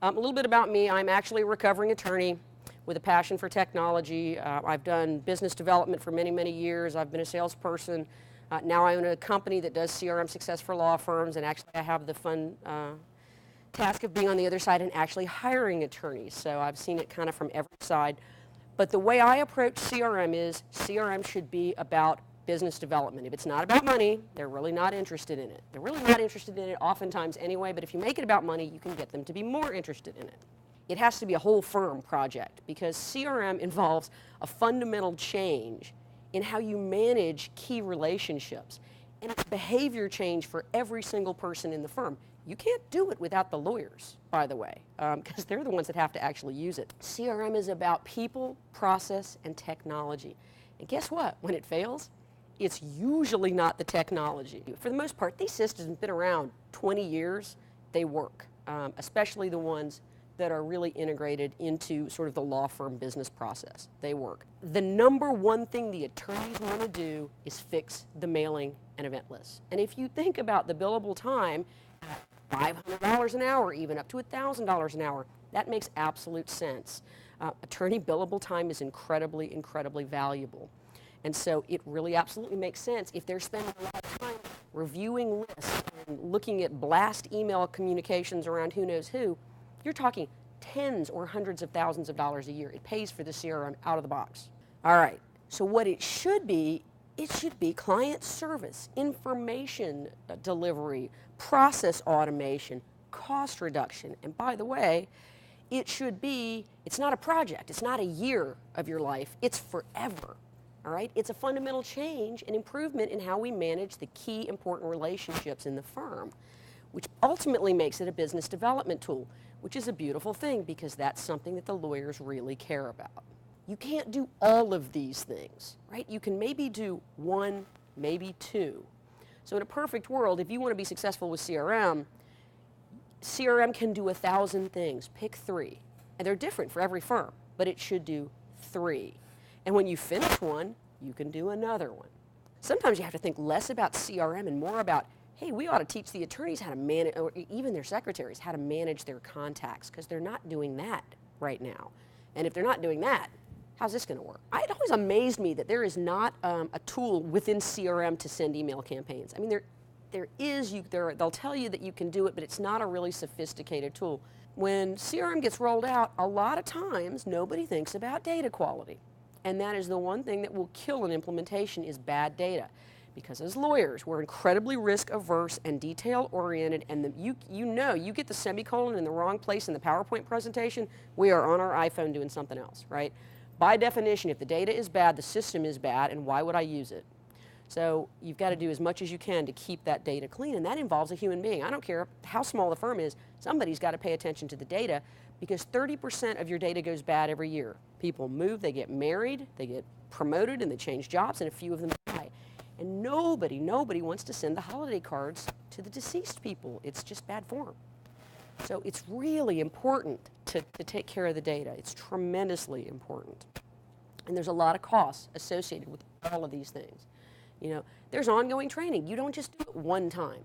A little bit about me. I'm actually a recovering attorney with a passion for technology. I've done business development for many, many years. I've been a salesperson. Now I own a company that does CRM success for law firms, and actually I have the fun task of being on the other side and actually hiring attorneys. So I've seen it kind of from every side. But the way I approach CRM is CRM should be about business development. If it's not about money, they're really not interested in it. They're really not interested in it oftentimes anyway, but if you make it about money, you can get them to be more interested in it. It has to be a whole firm project because CRM involves a fundamental change in how you manage key relationships. And it's behavior change for every single person in the firm. You can't do it without the lawyers, by the way, because they're the ones that have to actually use it. CRM is about people, process, and technology. And guess what? When it fails, it's usually not the technology. For the most part, these systems have been around 20 years. They work, especially the ones that are really integrated into sort of the law firm business process. They work. The number one thing the attorneys want to do is fix the mailing and event lists. And if you think about the billable time, $500 an hour, even up to $1,000 an hour, that makes absolute sense. Attorney billable time is incredibly, incredibly valuable. And so it really absolutely makes sense if they're spending a lot of time reviewing lists and looking at blast email communications around who knows who, you're talking tens or hundreds of thousands of dollars a year. It pays for the CRM out of the box. All right, so what it should be client service, information delivery, process automation, cost reduction. And by the way, it's not a project, it's not a year of your life, it's forever. All right, it's a fundamental change and improvement in how we manage the key important relationships in the firm, which ultimately makes it a business development tool, which is a beautiful thing because that's something that the lawyers really care about. You can't do all of these things, right? You can maybe do one, maybe two. So in a perfect world, if you want to be successful with CRM can do 1,000 things. Pick 3. And they're different for every firm, but it should do 3. And when you finish one, you can do another one. Sometimes you have to think less about CRM and more about, hey, we ought to teach the attorneys how to manage, or even their secretaries, how to manage their contacts, because they're not doing that right now. And if they're not doing that, how's this going to work? It always amazed me that there is not a tool within CRM to send email campaigns. I mean, they'll tell you that you can do it, but it's not a really sophisticated tool. When CRM gets rolled out, a lot of times nobody thinks about data quality. And that is the one thing that will kill an implementation is bad data. Because as lawyers, we're incredibly risk averse and detail oriented, and you get the semicolon in the wrong place in the PowerPoint presentation, we are on our iPhone doing something else, right? By definition, if the data is bad, the system is bad, and why would I use it? So you've got to do as much as you can to keep that data clean, and that involves a human being. I don't care how small the firm is, somebody's got to pay attention to the data because 30% of your data goes bad every year. People move, they get married, they get promoted, and they change jobs, and a few of them die. And nobody wants to send the holiday cards to the deceased people. It's just bad form. So it's really important to take care of the data. It's tremendously important. And there's a lot of costs associated with all of these things. You know, there's ongoing training. You don't just do it one time.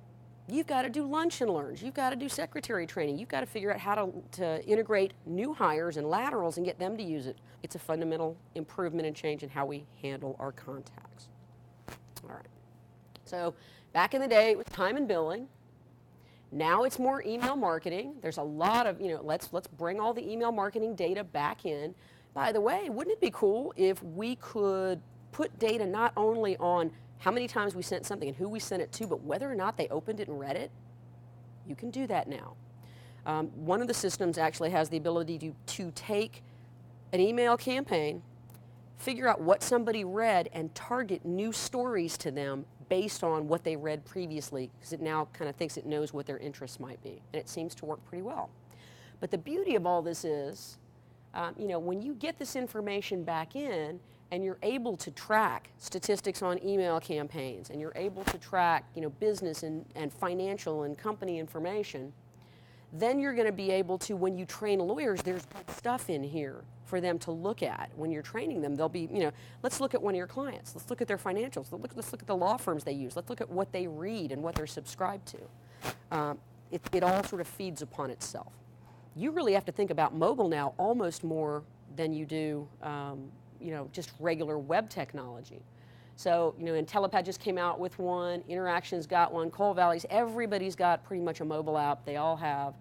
You've got to do lunch and learns. You've got to do secretary training. You've got to figure out how to integrate new hires and laterals and get them to use it. It's a fundamental improvement and change in how we handle our contacts. All right. So back in the day, it was time and billing. Now it's more email marketing. There's a lot of, let's bring all the email marketing data back in. By the way, wouldn't it be cool if we could put data not only on how many times we sent something and who we sent it to, but whether or not they opened it and read it? You can do that now. One of the systems actually has the ability to take an email campaign, figure out what somebody read, and target new stories to them based on what they read previously, because it now kind of thinks it knows what their interests might be. And it seems to work pretty well. But the beauty of all this is, when you get this information back in, and you're able to track statistics on email campaigns, and you're able to track, business and financial and company information, then you're going to be able to, when you train lawyers, there's good stuff in here for them to look at. When you're training them, they'll be, let's look at one of your clients. Let's look at their financials. Let's look at the law firms they use. Let's look at what they read and what they're subscribed to. It all sort of feeds upon itself. you really have to think about mobile now almost more than you do, just regular web technology. So, IntelliPad just came out with one, Interaction's got one, Coal Valley's, everybody's got pretty much a mobile app, they all have,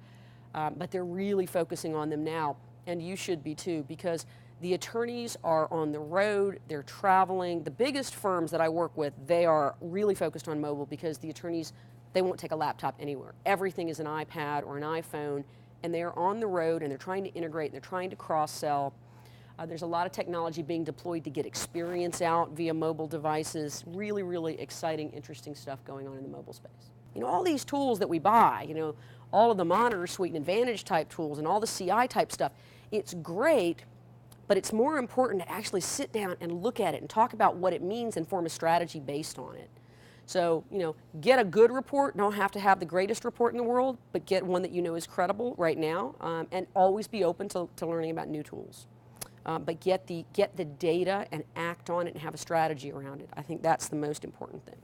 but they're really focusing on them now, and you should be too, because the attorneys are on the road, they're traveling. The biggest firms that I work with, they are really focused on mobile because the attorneys, they won't take a laptop anywhere. Everything is an iPad or an iPhone, and they're on the road and they're trying to integrate and they're trying to cross-sell. There's a lot of technology being deployed to get experience out via mobile devices. Really, really exciting, interesting stuff going on in the mobile space. All these tools that we buy, all of the Monitor Suite and Advantage type tools and all the CI type stuff, it's great, but it's more important to actually sit down and look at it and talk about what it means and form a strategy based on it. So, get a good report. Don't have to have the greatest report in the world, but get one that is credible right now, and always be open to learning about new tools. But get the data and act on it and have a strategy around it. I think that's the most important thing.